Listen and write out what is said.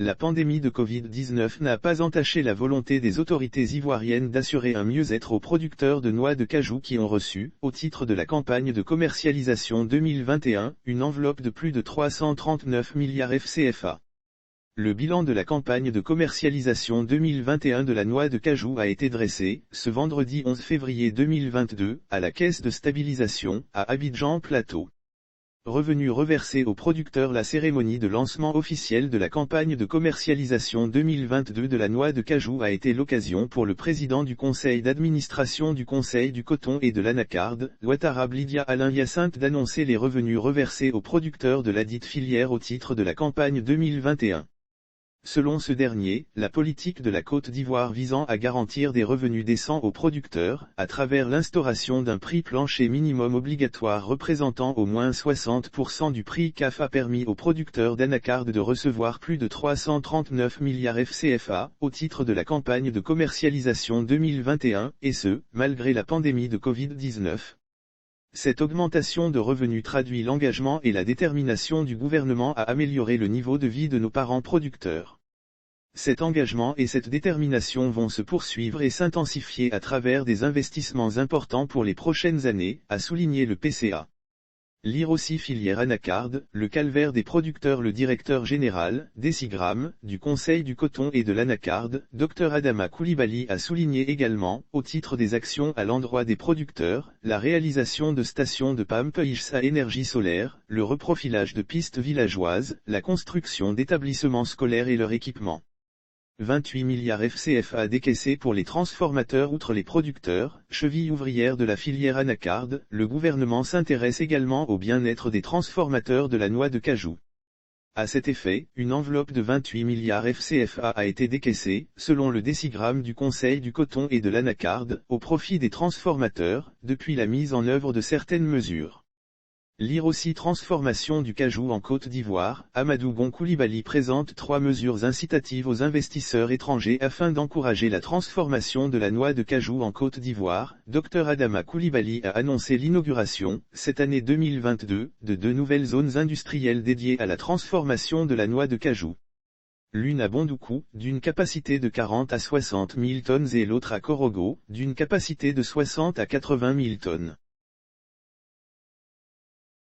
La pandémie de Covid-19 n'a pas entaché la volonté des autorités ivoiriennes d'assurer un mieux-être aux producteurs de noix de cajou qui ont reçu, au titre de la campagne de commercialisation 2021, une enveloppe de plus de 339 milliards FCFA. Le bilan de la campagne de commercialisation 2021 de la noix de cajou a été dressé, ce vendredi 11 février 2022, à la Caisse de stabilisation, à Abidjan Plateau. Revenus reversés aux producteurs. La cérémonie de lancement officiel de la campagne de commercialisation 2022 de la noix de cajou a été l'occasion pour le président du conseil d'administration du Conseil du coton et de l'anacarde, Ouattara Lydia Alain Hyacinthe, d'annoncer les revenus reversés aux producteurs de ladite filière au titre de la campagne 2021. Selon ce dernier, la politique de la Côte d'Ivoire visant à garantir des revenus décents aux producteurs, à travers l'instauration d'un prix plancher minimum obligatoire représentant au moins 60% du prix CAF, a permis aux producteurs d'anacarde de recevoir plus de 339 milliards FCFA, au titre de la campagne de commercialisation 2021, et ce, malgré la pandémie de Covid-19. Cette augmentation de revenus traduit l'engagement et la détermination du gouvernement à améliorer le niveau de vie de nos parents producteurs. Cet engagement et cette détermination vont se poursuivre et s'intensifier à travers des investissements importants pour les prochaines années, a souligné le PCA. Lire aussi filière anacarde, le calvaire des producteurs. Le directeur général, Décigramme, du Conseil du coton et de l'anacarde, Dr Adama Coulibaly, a souligné également, au titre des actions à l'endroit des producteurs, la réalisation de stations de pumpage à énergie solaire, le reprofilage de pistes villageoises, la construction d'établissements scolaires et leur équipement. 28 milliards FCFA décaissés pour les transformateurs. Outre les producteurs, cheville ouvrière de la filière anacarde, le gouvernement s'intéresse également au bien-être des transformateurs de la noix de cajou. À cet effet, une enveloppe de 28 milliards FCFA a été décaissée, selon le décigramme du Conseil du coton et de l'anacarde, au profit des transformateurs, depuis la mise en œuvre de certaines mesures. Lire aussi transformation du cajou en Côte d'Ivoire, Amadou Gon Coulibaly présente 3 mesures incitatives aux investisseurs étrangers afin d'encourager la transformation de la noix de cajou en Côte d'Ivoire. Dr Adama Coulibaly a annoncé l'inauguration, cette année 2022, de 2 nouvelles zones industrielles dédiées à la transformation de la noix de cajou. L'une à Bondoukou, d'une capacité de 40 à 60 000 tonnes, et l'autre à Korogo, d'une capacité de 60 à 80 000 tonnes.